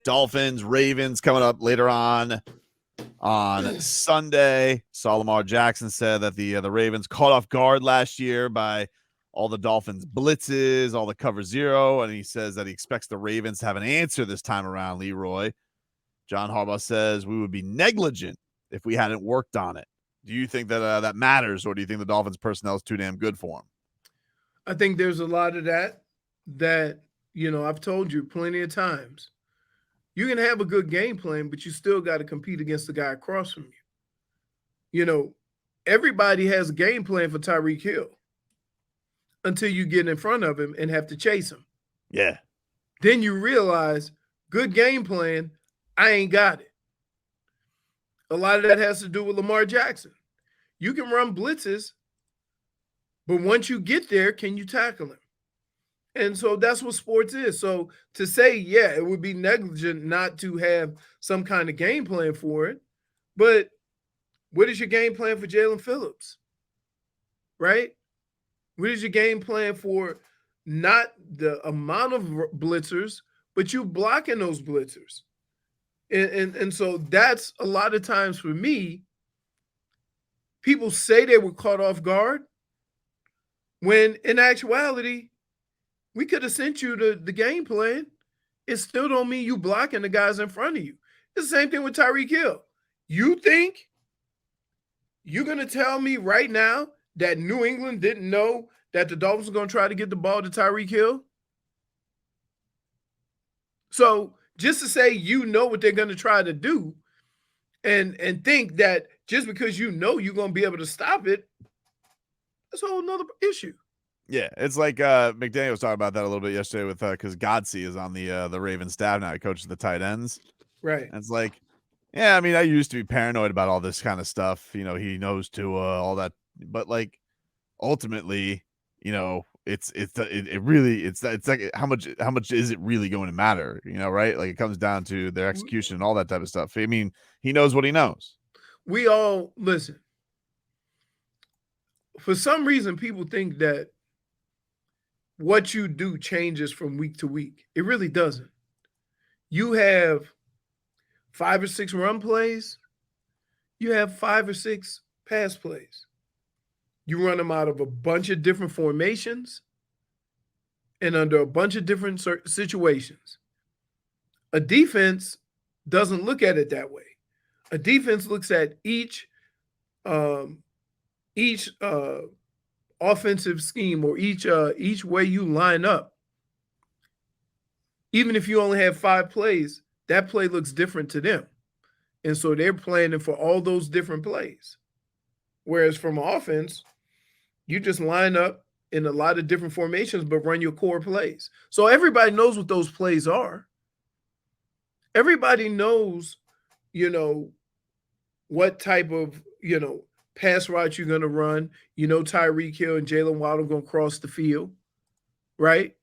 Dolphins, Ravens coming up later on Sunday. Saw Lamar Jackson said that the Ravens caught off guard last year by all the Dolphins blitzes, all the cover zero, and he says that he expects the Ravens to have an answer this time around, Leroy. John Harbaugh says we would be negligent if we hadn't worked on it. Do you think that that matters, or do you think the Dolphins personnel is too damn good for him? I think there's a lot of that I've told you plenty of times. You can have a good game plan, but you still got to compete against the guy across from you. You know, everybody has a game plan for Tyreek Hill until you get in front of him and have to chase him. Yeah. Then you realize, good game plan, I ain't got it. A lot of that has to do with Lamar Jackson. You can run blitzes, but once you get there, can you tackle him? And so that's what sports is. So to say, yeah, it would be negligent not to have some kind of game plan for it. But what is your game plan for Jalen Phillips? Right? What is your game plan for not the amount of blitzers, but you blocking those blitzers? And so that's a lot of times for me, people say they were caught off guard when in actuality, we could have sent you the game plan. It still don't mean you blocking the guys in front of you. It's the same thing with Tyreek Hill. You think you're going to tell me right now that New England didn't know that the Dolphins were going to try to get the ball to Tyreek Hill? So just to say you know what they're going to try to do and think that just because you know you're going to be able to stop it, that's a whole nother issue. Yeah, it's like McDaniel was talking about that a little bit yesterday with because Godsey is on the Ravens staff now. He coaches the tight ends. Right. And it's like, yeah, I mean, I used to be paranoid about all this kind of stuff. You know, he knows Tua, all that. But like, ultimately, you know, it's like how much is it really going to matter? You know, right? Like it comes down to their execution and all that type of stuff. I mean, he knows what he knows. We all listen. For some reason, people think that what you do changes from week to week. It really doesn't. You have 5 or 6 run plays. You have 5 or 6 pass plays. You run them out of a bunch of different formations and under a bunch of different situations. A defense doesn't look at it that way. A defense looks at each offensive scheme or each way you line up. Even if you only have 5 plays, that play looks different to them. And so they're planning for all those different plays. Whereas from offense, you just line up in a lot of different formations, but run your core plays. So everybody knows what those plays are. Everybody knows, what type of, pass route you're going to run. Tyreek Hill and Jalen Waddle going to cross the field, right?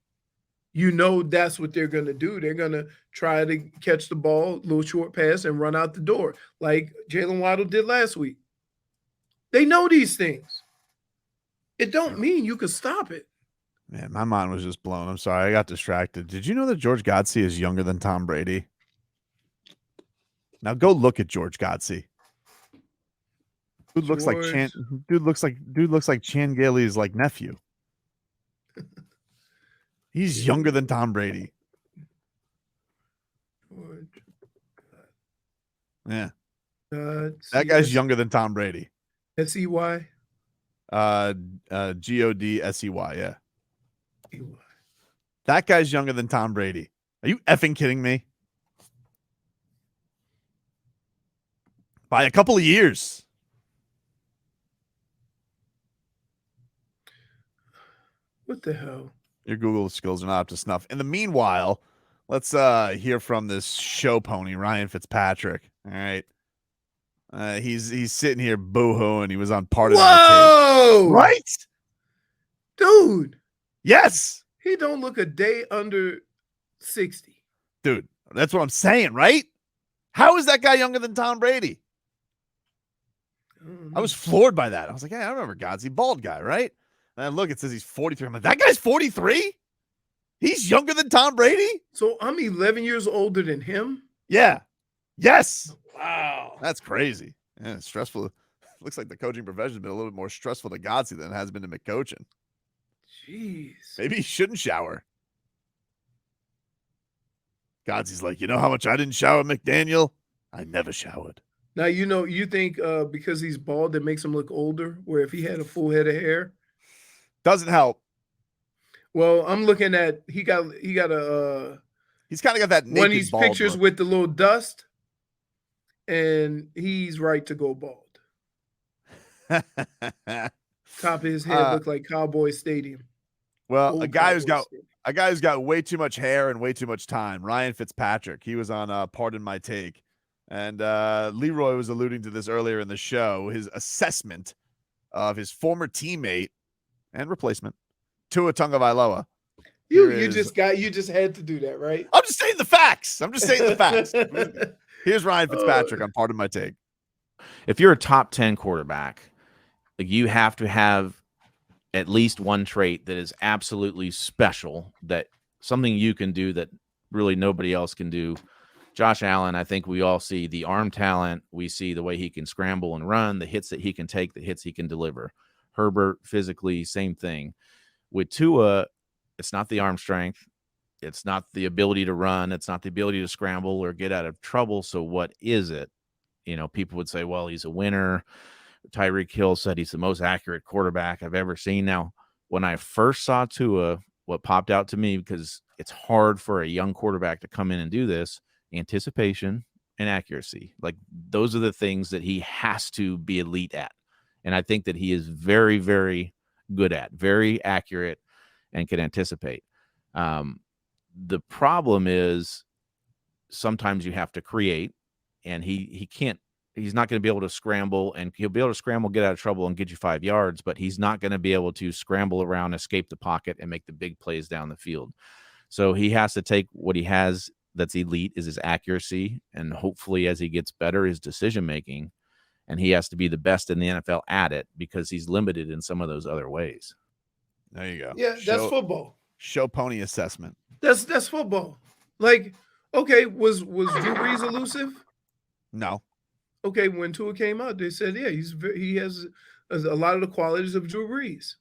That's what they're going to do. They're going to try to catch the ball, little short pass, and run out the door like Jalen Waddle did last week. They know these things. It don't mean you can stop it. Man, my mind was just blown. I'm sorry. I got distracted. Did you know that George Godsey is younger than Tom Brady? Now go look at George Godsey. Dude looks like Chan Gailey's like nephew. He's younger than Tom Brady. Yeah. That guy's younger than Tom Brady. S-E-Y? Godsey, yeah. That guy's younger than Tom Brady. Are you effing kidding me? By a couple of years. What the hell? Your Google skills are not up to snuff. In the meanwhile, let's hear from this show pony, Ryan Fitzpatrick. All right. He's sitting here boo-hooing. He was on part of the tape. Right? Dude. Yes. He don't look a day under 60. Dude, that's what I'm saying, right? How is that guy younger than Tom Brady? I was floored by that. I was like, hey, I remember Godsey, bald guy, right? And then look, it says he's 43. I'm like, that guy's 43? He's younger than Tom Brady? So I'm 11 years older than him? Yeah. Yes. Wow. That's crazy. Yeah, it's stressful. Looks like the coaching profession has been a little bit more stressful to Godsey than it has been to McCoachin. Jeez. Maybe he shouldn't shower. Godsey's like, you know how much I didn't shower, McDaniel? I never showered. Now, you think because he's bald, that makes him look older, where if he had a full head of hair? Doesn't help. Well, I'm looking at, he got a He's kind of got that naked one of these bald pictures look. with the little dust, and he's right to go bald. Top of his head looked like Cowboy Stadium. Well, Old a guy who's Cowboy got way too much hair and way too much time. Ryan Fitzpatrick. He was on Pardon My Take. And Leroy was alluding to this earlier in the show, his assessment of his former teammate and replacement, Tua Tagovailoa. You just had to do that, right? I'm just saying the facts. Here's Ryan Fitzpatrick on Pardon My Take. If you're a top 10 quarterback, you have to have at least one trait that is absolutely special, that something you can do that really nobody else can do. Josh Allen, I think we all see the arm talent. We see the way he can scramble and run, the hits that he can take, the hits he can deliver. Herbert, physically, same thing. With Tua, it's not the arm strength. It's not the ability to run. It's not the ability to scramble or get out of trouble. So what is it? People would say, well, he's a winner. Tyreek Hill said he's the most accurate quarterback I've ever seen. Now, when I first saw Tua, what popped out to me, because it's hard for a young quarterback to come in and do this, anticipation and accuracy. Like, those are the things that he has to be elite at. And I think that he is very, very good at, very accurate, and can anticipate. The problem is sometimes you have to create, and he can't. He's not going to be able to scramble, and he'll be able to scramble, get out of trouble, and get you 5 yards, but he's not going to be able to scramble around, escape the pocket, and make the big plays down the field. So he has to take what he has that's elite, is his accuracy, and hopefully as he gets better, his decision-making, and he has to be the best in the NFL at it, because he's limited in some of those other ways. There you go. Yeah, that's football. Show pony assessment. That's football. Like, okay, was Drew Brees elusive? No. Okay, when Tua came out, they said, yeah, he has a lot of the qualities of Drew Brees.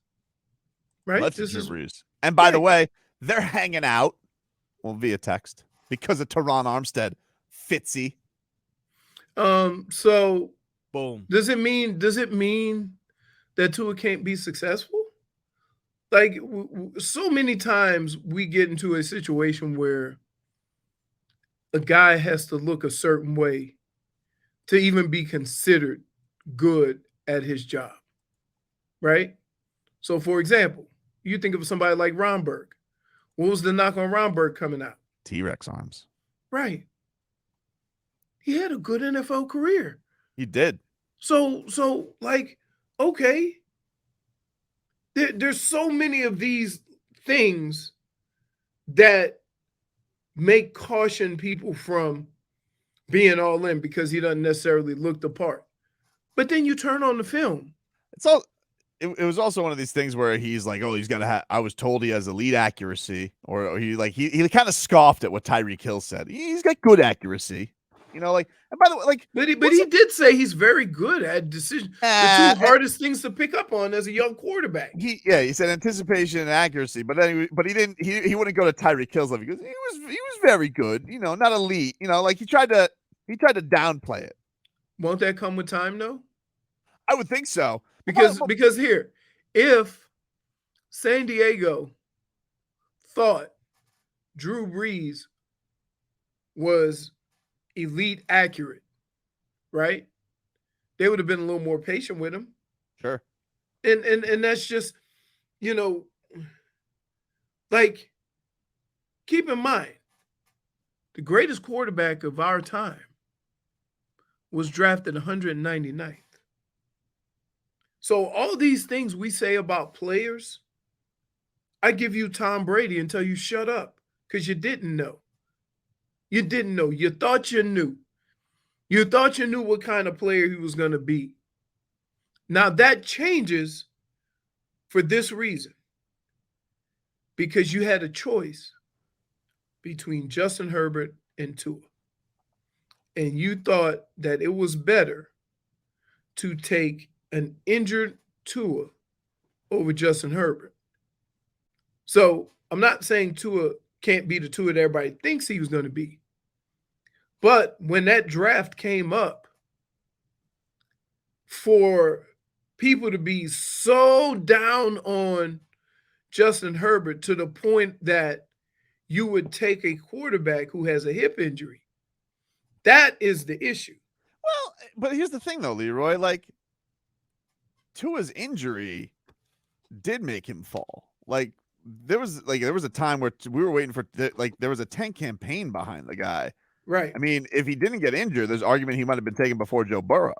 Right? Drew Brees. And by the way, they're hanging out via text because of Teron Armstead. Fitzy. So boom. Does it mean that Tua can't be successful? Like, so many times we get into a situation where a guy has to look a certain way to even be considered good at his job, right? So, for example, you think of somebody like Romberg. What was the knock on Romberg coming out? T-Rex arms. Right. He had a good NFL career. He did. So like, okay, there's so many of these things that make caution people from being all in because he doesn't necessarily look the part. But then you turn on the film. It was also one of these things where he's like, oh, he's got to have, I was told he has elite accuracy, or he kind of scoffed at what Tyreek Hill said. He's got good accuracy. And by the way, but he did say he's very good at decision. The two hardest things to pick up on as a young quarterback. He said anticipation and accuracy, but then he wouldn't go to Tyreek Hill's level because he was very good, not elite, he tried to downplay it. Won't that come with time though? I would think so. Because here, if San Diego thought Drew Brees was elite accurate, right? They would have been a little more patient with him. Sure. And that's just, like, keep in mind, the greatest quarterback of our time was drafted 199th. So all these things we say about players, I give you Tom Brady and tell you shut up because you didn't know. You didn't know. You thought you knew. You thought you knew what kind of player he was going to be. Now that changes for this reason. because you had a choice between Justin Herbert and Tua. And you thought that it was better to take an injured Tua over Justin Herbert. So I'm not saying Tua can't be the Tua that everybody thinks he was going to be. But when that draft came up, for people to be so down on Justin Herbert to the point that you would take a quarterback who has a hip injury, that is the issue. Well, but here's the thing, though, Leroy. Like, Tua's injury did make him fall. Like, there was a time where we were waiting for there was a tank campaign behind the guy. Right. I mean, if he didn't get injured, there's argument he might have been taken before Joe Burrow.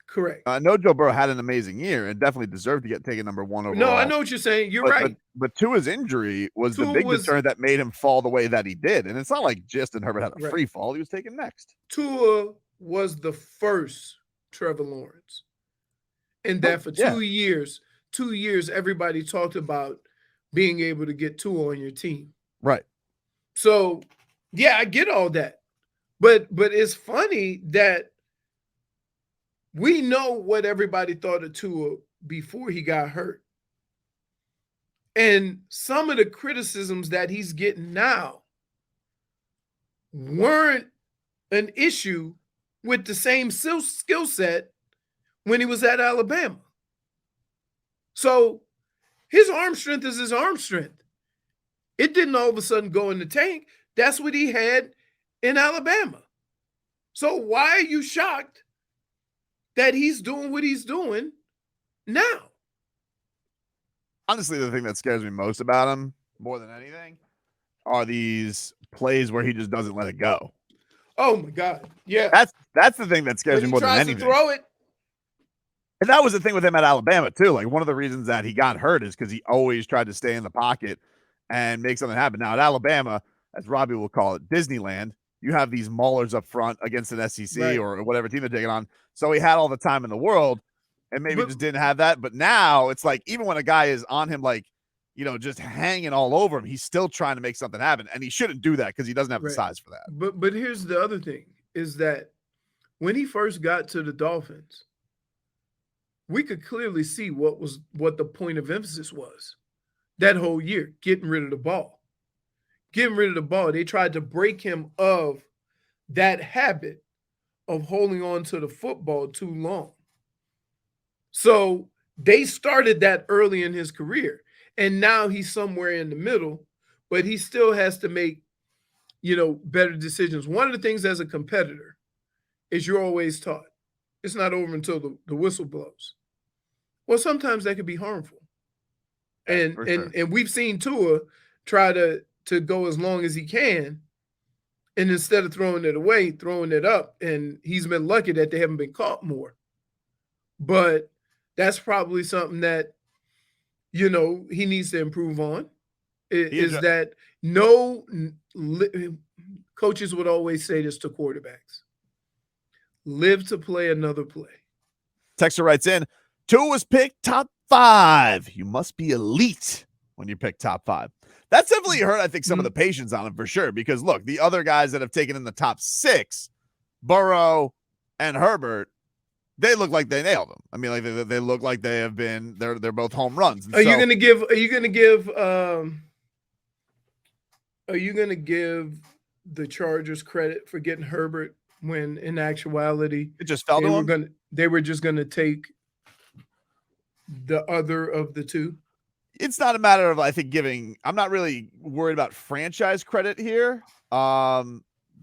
Correct. I know Joe Burrow had an amazing year and definitely deserved to get taken number 1 overall. No, I know what you're saying. You're right. But Tua's injury was the big deterrent that made him fall the way that he did. And it's not like Justin Herbert had a free fall. He was taken next. Tua was the first Trevor Lawrence. And that for 2 years, everybody talked about being able to get Tua on your team. Right. So, yeah, I get all that. But it's funny that we know what everybody thought of Tua before he got hurt. And some of the criticisms that he's getting now weren't an issue with the same skill set when he was at Alabama. So his arm strength is his arm strength. It didn't all of a sudden go in the tank. That's what he had in Alabama. So why are you shocked that he's doing what he's doing now? Honestly, the thing that scares me most about him, more than anything, are these plays where he just doesn't let it go. Oh my God. Yeah. That's the thing that scares me more than anything. He tries to throw it. And that was the thing with him at Alabama, too. Like, one of the reasons that he got hurt is because he always tried to stay in the pocket and make something happen. Now, at Alabama, as Robbie will call it, Disneyland, you have these maulers up front against an SEC or whatever team they're taking on. So he had all the time in the world and maybe just didn't have that. But now it's like, even when a guy is on him, like, you know, just hanging all over him, he's still trying to make something happen. And he shouldn't do that because he doesn't have the size for that. But here's the other thing is that when he first got to the Dolphins, we could clearly see what the point of emphasis was that whole year, getting rid of the ball. Getting rid of the ball. They tried to break him of that habit of holding on to the football too long. So they started that early in his career. And now he's somewhere in the middle, but he still has to make, you know, better decisions. One of the things as a competitor is you're always taught, it's not over until the whistle blows. Well, sometimes that could be harmful. And we've seen Tua try to go as long as he can. And instead of throwing it away, throwing it up. And he's been lucky that they haven't been caught more. But that's probably something that, you know, he needs to improve on. That coaches would always say this to quarterbacks. Live to play another play. Texter writes in, Tua was picked top 5. You must be elite when you pick top 5. That's definitely hurt, I think, some of the patience on him for sure. Because look, the other guys that have taken in the top 6, Burrow and Herbert, they look like they nailed them. I mean, like they look like they have been. They're both home runs. And Are you going to give the Chargers credit for getting Herbert when in actuality it just fell to them? They were just going to take the other of the two? It's not a matter of, I think, I'm not really worried about franchise credit here,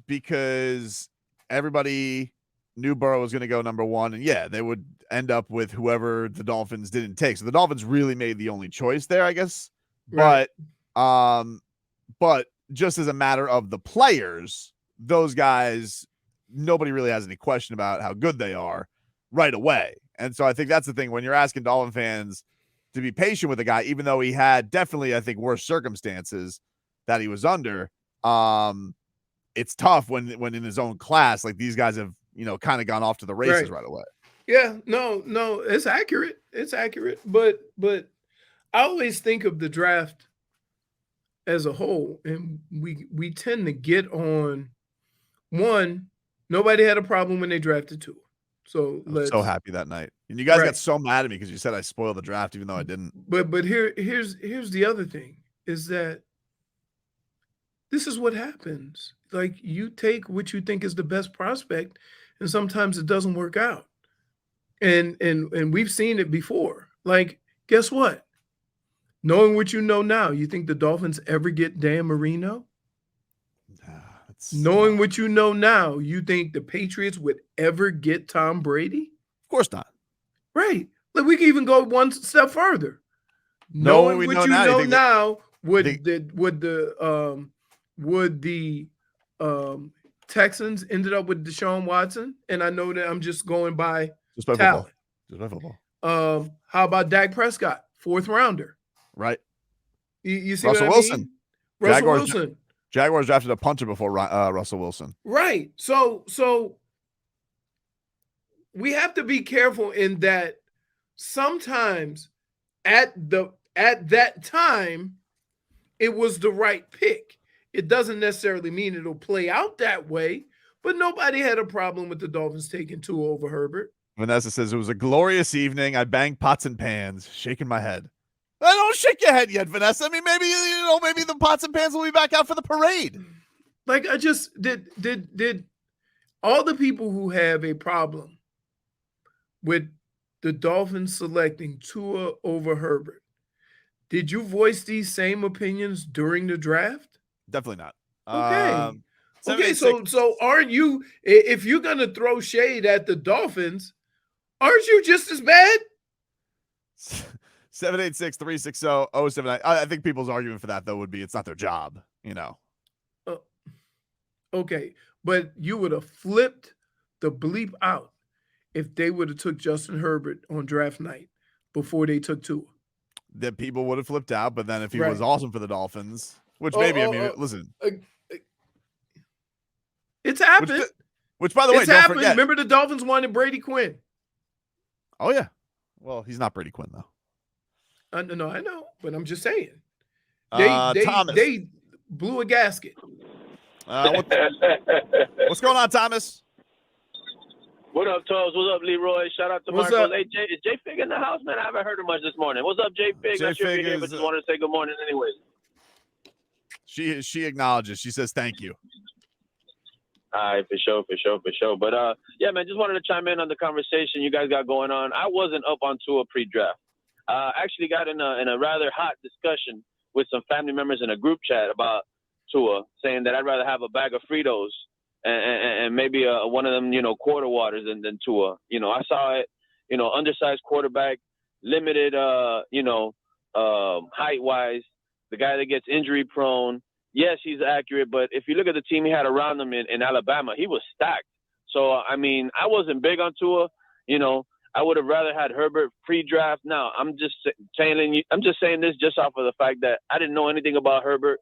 because everybody knew Burrow was going to go number 1, and yeah, they would end up with whoever the Dolphins didn't take. So the Dolphins really made the only choice there, I guess. Right. But just as a matter of the players, those guys, nobody really has any question about how good they are right away. And so I think that's the thing when you're asking Dolphin fans to be patient with a guy, even though he had definitely, I think, worse circumstances that he was under. It's tough when in his own class, like these guys have, you know, kind of gone off to the races right away. Yeah, no, it's accurate. It's accurate. But I always think of the draft as a whole, and we tend to get on one. Nobody had a problem when they drafted Tua. So I was let's so happy that night. And you guys Right. got so mad at me because you said I spoiled the draft, even though I didn't. But here's the other thing is that this is what happens. Like you take what you think is the best prospect, and sometimes it doesn't work out. And we've seen it before. Like, guess what? Knowing what you know now, you think the Dolphins ever get Dan Marino? Knowing what you know now, you think the Patriots would ever get Tom Brady? Of course not. Right. Like we can even go one step further. Knowing what you know now, would the Texans ended up with Deshaun Watson? And I know that I'm just going by talent. Just by football. How about Dak Prescott, 4th rounder? Right. You see Russell what I Wilson. mean? Russell Wilson. Jaguars drafted a punter before Russell Wilson. Right. So we have to be careful in that sometimes at that time it was the right pick. It doesn't necessarily mean it'll play out that way, but nobody had a problem with the Dolphins taking Tua over Herbert. Vanessa says it was a glorious evening. I banged pots and pans, shaking my head. I don't shake your head yet, Vanessa. I mean, maybe the pots and pans will be back out for the parade. Like I just did all the people who have a problem with the Dolphins selecting Tua over Herbert, did you voice these same opinions during the draft? Definitely not. Okay. Okay, so aren't you, if you're gonna throw shade at the Dolphins, aren't you just as bad? 786-360-079. I think people's argument for that though would be it's not their job, Okay, but you would have flipped the bleep out if they would have took Justin Herbert on draft night before they took Tua. That people would have flipped out, but then if he was awesome for the Dolphins, which listen. It's happened. Which by the way, don't forget. Remember the Dolphins wanted Brady Quinn. Oh yeah. Well, he's not Brady Quinn though. No, I know, but I'm just saying. They blew a gasket. What's going on, Thomas? What up, Toes? What's up, Leroy? Shout out to Marcos. Hey, is J Fig in the house, man? I haven't heard him much this morning. What's up, J Fig? Not sure if you're here, but just wanted to say good morning anyways. She acknowledges. She says thank you. All right, for sure. But yeah, man, just wanted to chime in on the conversation you guys got going on. I wasn't up on Tua pre-draft. Actually got in a rather hot discussion with some family members in a group chat about Tua, saying that I'd rather have a bag of Fritos and maybe one of them, quarter waters than Tua. I saw it, undersized quarterback, limited, height-wise, the guy that gets injury prone. Yes, he's accurate, but if you look at the team he had around him in Alabama, he was stacked. So, I mean, I wasn't big on Tua. I would have rather had Herbert pre-draft. Now, I'm just saying this just off of the fact that I didn't know anything about Herbert.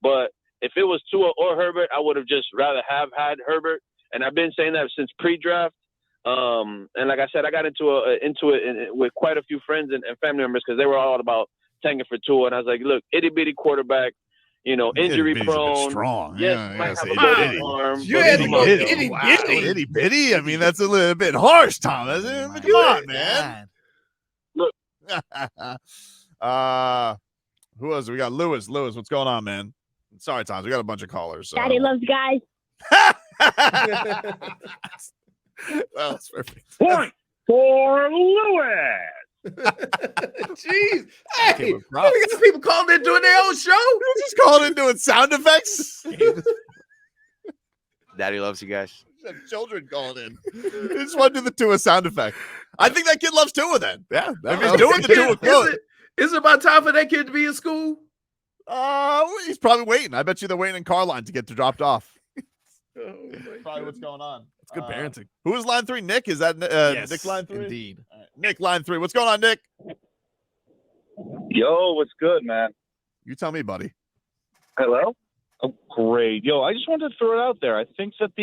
But if it was Tua or Herbert, I would have just rather have had Herbert. And I've been saying that since pre-draft. And like I said, I got into it with quite a few friends and family members because they were all about tanking for Tua. And I was like, look, itty-bitty quarterback. Injury prone. Strong. Yes, might have a good arm. You had to go itty bitty. I mean, that's a little bit harsh, Thomas. Come on, man. Look. Who else? We got Lewis. Lewis, what's going on, man? Sorry, Thomas. We got a bunch of callers. So. Daddy loves guys. Well, that's perfect. Point for Lewis. Jeez. Hey, we got people calling in doing their own show. You're just calling in doing sound effects. Daddy loves you guys. Children calling in. They just want to do the Tua sound effect. I think that kid loves Tua then. Yeah. If he's doing the Tua good. Is it about time for that kid to be in school? He's probably waiting. I bet you they're waiting in car line to get dropped off. Probably what's going on. It's good parenting. Who is line 3? Nick? Is that Yes, Nick line 3? Indeed. Right. Nick line 3. What's going on, Nick? Yo, what's good, man? You tell me, buddy. Hello? Oh, great. Yo, I just wanted to throw it out there. I think that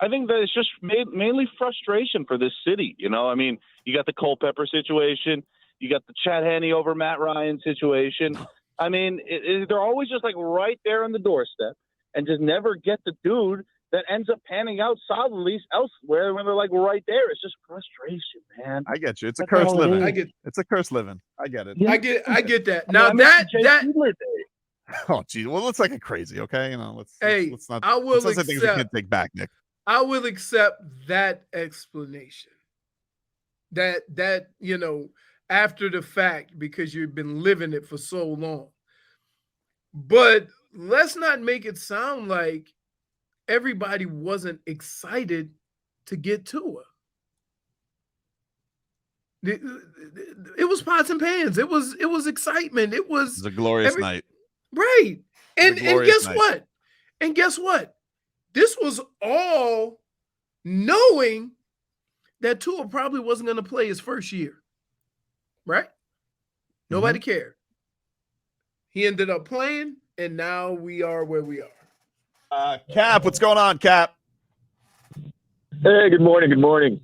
it's just mainly frustration for this city. I mean, you got the Culpepper situation. You got the Chad Henne over Matt Ryan situation. I mean, they're always just like right there on the doorstep and just never get the dude that ends up panning out solidly elsewhere when they're like right there. It's just frustration, man. I get you. It's a That's curse all it living. is. It's a curse living. I get it. Yeah. I get that. I Now mean, I miss the Jay that Fiedler days. Oh, geez. Well, let's like a crazy, okay? Let's not. I will Let's not say things we accept. can't take back, Nick. I will accept that explanation. That after the fact, because you've been living it for so long. But let's not make it sound like everybody wasn't excited to get Tua. It was pots and pans. It was excitement. It was a glorious night. Right. And guess night. what? And guess what? This was all knowing that Tua probably wasn't going to play his first year. Right? Nobody cared. He ended up playing, and now we are where we are. Cap, what's going on, Cap? Hey, good morning. Good morning.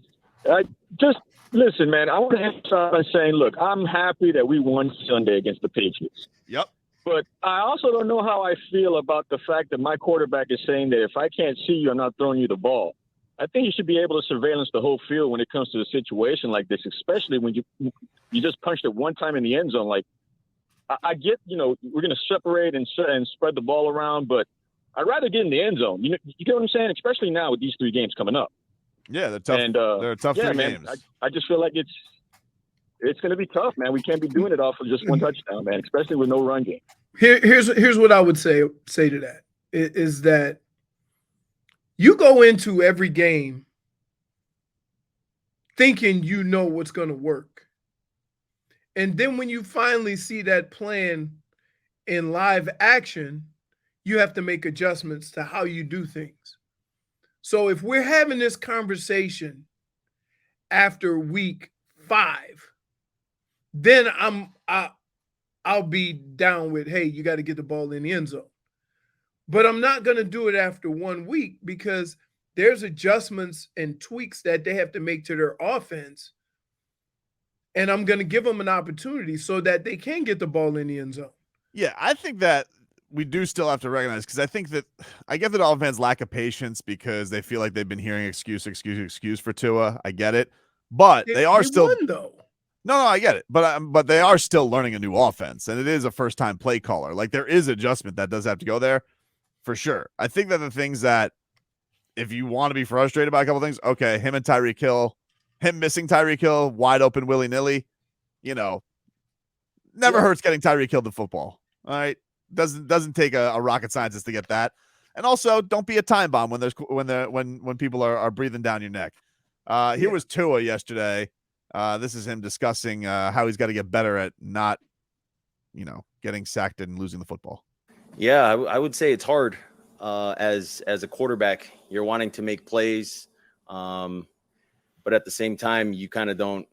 Just listen, man. I want to emphasize by saying, look, I'm happy that we won Sunday against the Patriots. Yep. But I also don't know how I feel about the fact that my quarterback is saying that if I can't see you, I'm not throwing you the ball. I think you should be able to surveillance the whole field when it comes to a situation like this, especially when you just punched it one time in the end zone. Like, I get, we're going to separate and spread the ball around, but I'd rather get in the end zone. You get what I'm saying? Especially now with these 3 games coming up. Yeah, they're tough. And, they're tough 3 man, games. I just feel like it's going to be tough, man. We can't be doing it off of just one touchdown, man, especially with no run game. Here's what I would say to that is that you go into every game thinking you know what's going to work. And then when you finally see that plan in live action, you have to make adjustments to how you do things. So if we're having this conversation after week 5, then I'll be down with, hey, you got to get the ball in the end zone. But I'm not going to do it after 1 week because there's adjustments and tweaks that they have to make to their offense. And I'm going to give them an opportunity so that they can get the ball in the end zone. Yeah, I think that we do still have to recognize, because I think that I get that Dolphins fans lack of patience because they feel like they've been hearing excuse for Tua. I get it. But they are still won, though. No, I get it. But they are still learning a new offense, and it is a first-time play caller. Like, there is adjustment that does have to go there for sure. I think that the things that, if you want to be frustrated about a couple things, okay, him and Tyreek Hill, him missing Tyreek Hill wide open willy-nilly, never hurts getting Tyreek Hill the football. All right, doesn't take a rocket scientist to get that. And also, don't be a time bomb when people are breathing down your neck. Here was Tua yesterday. This is him discussing how he's got to get better at not, getting sacked and losing the football. Yeah, I would say it's hard as a quarterback. You're wanting to make plays, but at the same time, you kind of don't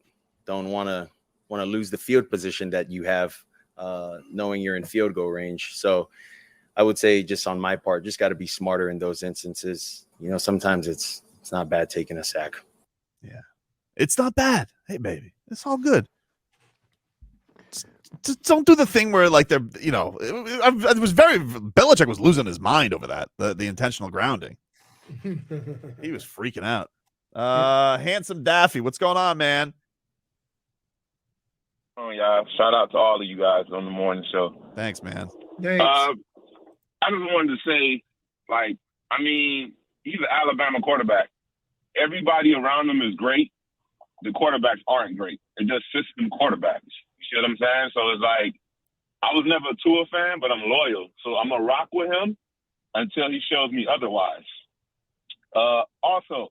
want to lose the field position that you have, knowing you're in field goal range. So I would say, just on my part, just got to be smarter in those instances. Sometimes it's not bad taking a sack. Yeah, it's not bad. Hey, baby, it's all good. Just don't do the thing where, like, they're, it was Belichick was losing his mind over that, the intentional grounding. He was freaking out. Handsome Daffy, what's going on, man? Oh, yeah. Shout out to all of you guys on the morning show. Thanks, man. Thanks. I just wanted to say, he's an Alabama quarterback. Everybody around him is great. The quarterbacks aren't great. They're just system quarterbacks. You see what I'm saying? So it's like, I was never a Tua fan, but I'm loyal. So I'm going to rock with him until he shows me otherwise. Also,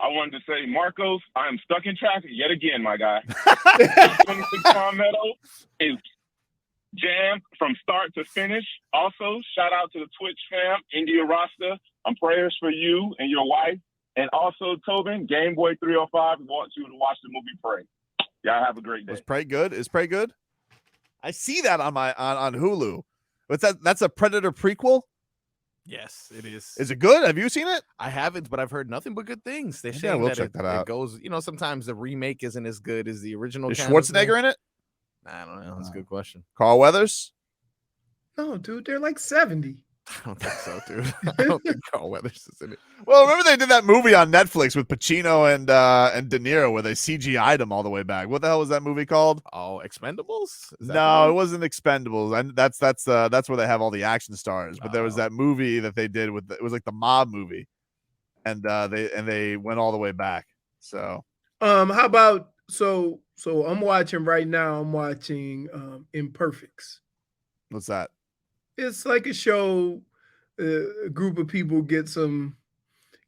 I wanted to say, Marcos, I am stuck in traffic yet again, my guy. 26 Palmetto is jammed from start to finish. Also, shout out to the Twitch fam, India Rasta. I'm prayers for you and your wife. And also, Tobin, Game Boy 305 wants you to watch the movie Prey. Y'all have a great day. Was Prey good? Is Prey good? I see that on Hulu. What's that? That's a Predator prequel? Yes, it is. Is it good? Have you seen it? I haven't, but I've heard nothing but good things. They're Yeah, saying we'll that check that out. it goes, sometimes the remake isn't as good as the original. Is kind of Schwarzenegger thing. in it? I don't know. That's a good question. Carl Weathers? No, dude, they're like 70. I don't think so, dude. I don't think Carl Weathers is in it. Well, remember they did that movie on Netflix with Pacino and De Niro where they CGI'd him all the way back. What the hell was that movie called? Oh, Expendables? Is that No, the it wasn't Expendables. And that's where they have all the action stars. But there was that movie that they did with it was like the mob movie, and they went all the way back. So How about so I'm watching right now. I'm watching Imperfects. what's that? It's like a show. A group of people get some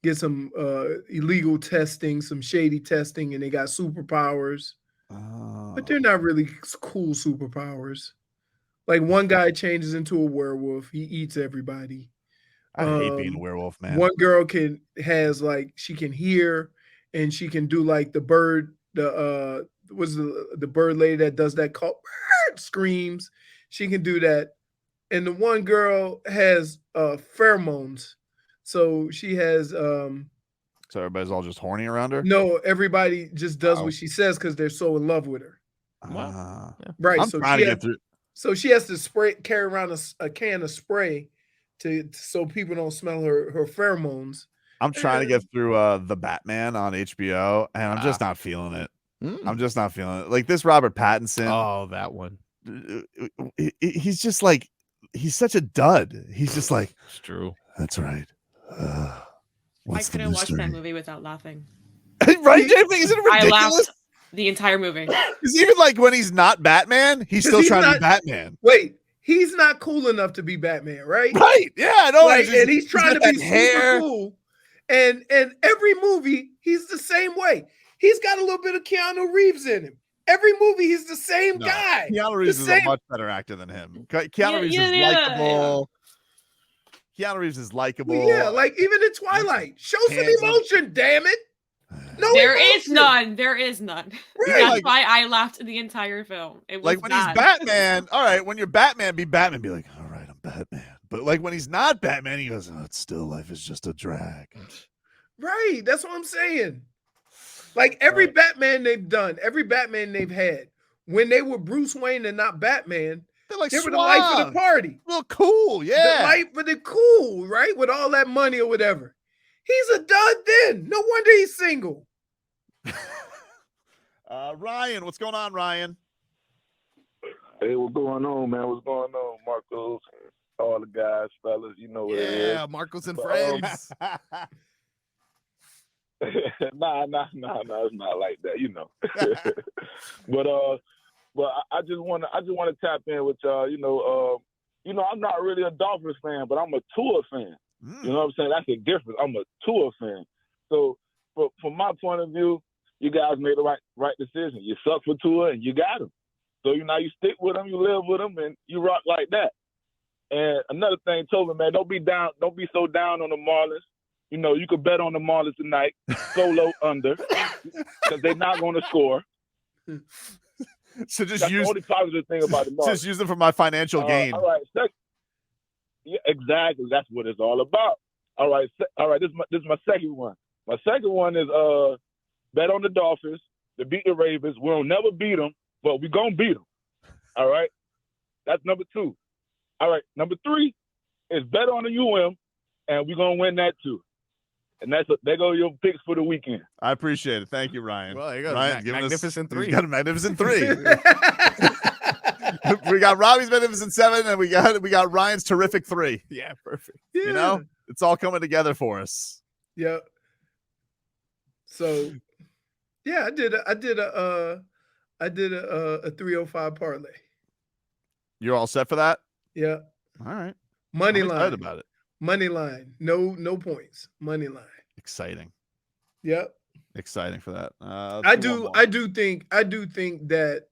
illegal testing, some shady testing, and they got superpowers. But they're not really cool superpowers. Like one guy changes into a werewolf. He eats everybody. I hate being a werewolf, man. One girl has she can hear, and she can do like the bird. The bird lady that does that call bird screams. She can do that. And the one girl has pheromones. So she has So everybody's all just horny around her? no, everybody just does what she says because they're so in love with her. Wow. Right. I'm trying to get through. So she has to carry around a can of spray so people don't smell her pheromones. I'm trying to get through the Batman on HBO, and I'm just not feeling it. I'm just not feeling it. Like this Robert Pattinson. Oh, that one. He's just like he's such a dud. He's just like It's true. That's right. I couldn't watch that movie without laughing. Right, Jamie? Isn't it ridiculous? I laughed the entire movie. Because even like when he's not Batman, he's still trying to be Batman. Wait, he's not cool enough to be Batman, right? Right. Yeah, I know. Like, and he's trying to be super hair. cool. And every movie, he's the same way. He's got a little bit of Keanu Reeves in him. Every movie, he's the same guy. Keanu Reeves is a much better actor than him. Keanu Reeves is likable. Keanu Reeves is likable. Yeah, like even in Twilight, show some emotion, damn it. No, There is none. There is none. Right. That's why I laughed the entire film. It was Like when bad. he's Batman, all right, when you're Batman, be Batman, be like, all right, I'm Batman. But like when he's not Batman, he goes, oh, it's still life is just a drag. Right. That's what I'm saying. Like every Batman they've done, every Batman they've had, when they were Bruce Wayne and not Batman, they were the life of the party. Well, cool, yeah. The life of the cool, right? With all that money or whatever. He's a dud then. No wonder he's single. Ryan, what's going on, Ryan? Hey, what's going on, man? What's going on, Marcos? All the guys, fellas, you know what it is. Yeah, Marcos and friends. Nah, it's not like that, you know. but I just want to tap in with y'all. I'm not really a Dolphins fan, but I'm a Tua fan. You know what I'm saying? That's the difference. I'm a Tua fan. So from my point of view, you guys made the right decision. You suck for Tua and you got him. So you stick with him, you live with him, and you rock like that. And another thing, Tobin, man, don't be so down on the Marlins. You could bet on the Marlins tonight, solo under, because they're not going to score. So just That's use the only positive thing about the Marlins. Just use them for my financial gain. All right, yeah, exactly. That's what it's all about. All right. This is my second one. My second one is bet on the Dolphins to beat the Ravens. We'll never beat them, but we're gonna beat them. All right. That's number 2. All right. Number 3 is bet on the UM, and we're gonna win that too. And there go your picks for the weekend. I appreciate it. Thank you, Ryan. Well, you got Ryan, magnificent 3. You got a magnificent 3. We got Robbie's magnificent 7, and we got Ryan's terrific 3. Yeah, perfect. Yeah. It's all coming together for us. Yeah. So, yeah, I did a 305 parlay. You're all set for that? Yeah. All right. Money I'm line. excited about it. Money line. No points. Money line. Exciting. Yep. Exciting for that. I do think that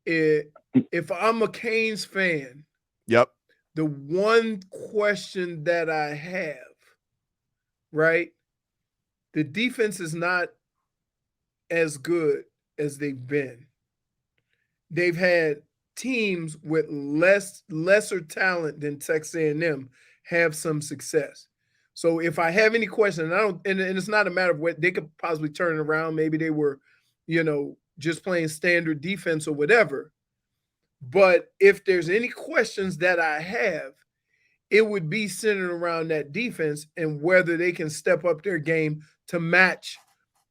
if I'm a Canes fan, yep, the one question that I have, right? The defense is not as good as they've been. They've had teams with lesser talent than Texas A&M have some success. So if I have any question, and it's not a matter of what they could possibly turn it around. Maybe they were, just playing standard defense or whatever. But if there's any questions that I have, it would be centered around that defense and whether they can step up their game to match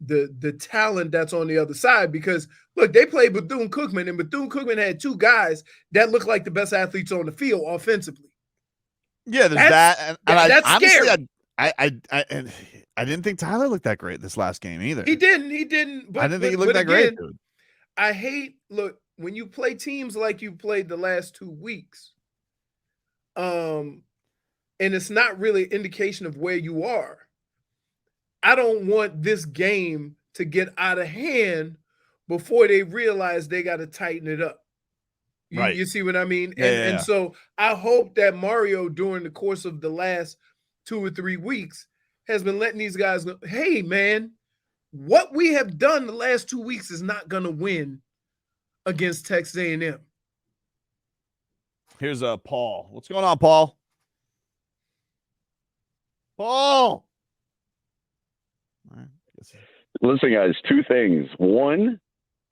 the talent that's on the other side. Because look, they played Bethune-Cookman, and Bethune-Cookman had two guys that look like the best athletes on the field offensively. Yeah, there's that. And that's honestly, scary. I didn't think Tyler looked that great this last game either. He didn't. But, I didn't think he looked that great, dude. I hate, look, when you play teams like you played the last 2 weeks, and it's not really an indication of where you are. I don't want this game to get out of hand before they realize they got to tighten it up. You see what I mean? And so I hope that Mario, during the course of the last 2 or 3 weeks, has been letting these guys know, hey, man, what we have done the last 2 weeks is not going to win against Texas A&M. Here's Paul. What's going on, Paul? Paul. Listen, guys, 2 things. One,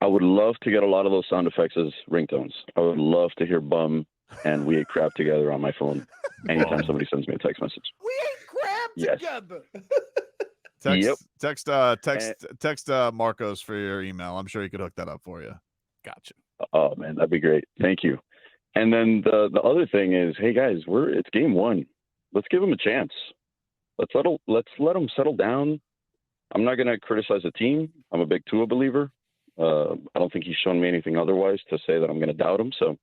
I would love to get a lot of those sound effects as ringtones. I would love to hear bum and we ate crap together on my phone anytime somebody sends me a text message. We ate crap together. Text Marcos for your email. I'm sure he could hook that up for you. Gotcha. Oh man, that'd be great. Thank you. And then the other thing is, hey guys, it's game 1. Let's give them a chance. Let's let them settle down. I'm not going to criticize the team. I'm a big Tua believer. I don't think he's shown me anything otherwise to say that I'm going to doubt him. So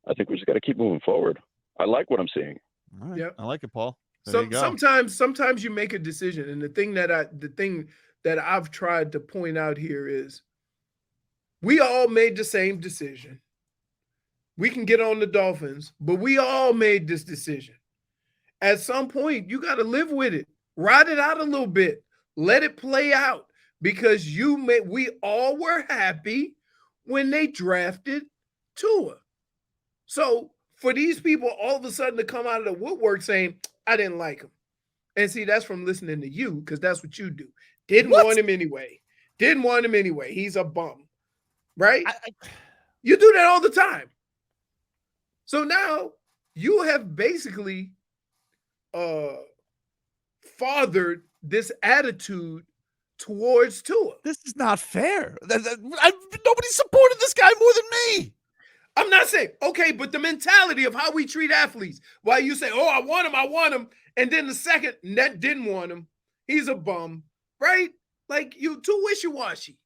I think we just got to keep moving forward. I like what I'm seeing. All right. Yep. I like it, Paul. Sometimes you make a decision, and the thing that I've tried to point out here is we all made the same decision. We can get on the Dolphins, but we all made this decision. At some point, you got to live with it. Ride it out a little bit. Let it play out, because we all were happy when they drafted Tua. So for these people all of a sudden to come out of the woodwork saying, I didn't like him. And see, that's from listening to you, because that's what you do. Didn't want him anyway. He's a bum. Right? You do that all the time. So now you have basically fathered this attitude towards Tua. This is not fair. Nobody supported this guy more than me. I'm not saying, okay, but the mentality of how we treat athletes, why you say, oh, I want him, and then the second that didn't want him, he's a bum, right? Like, you too wishy-washy.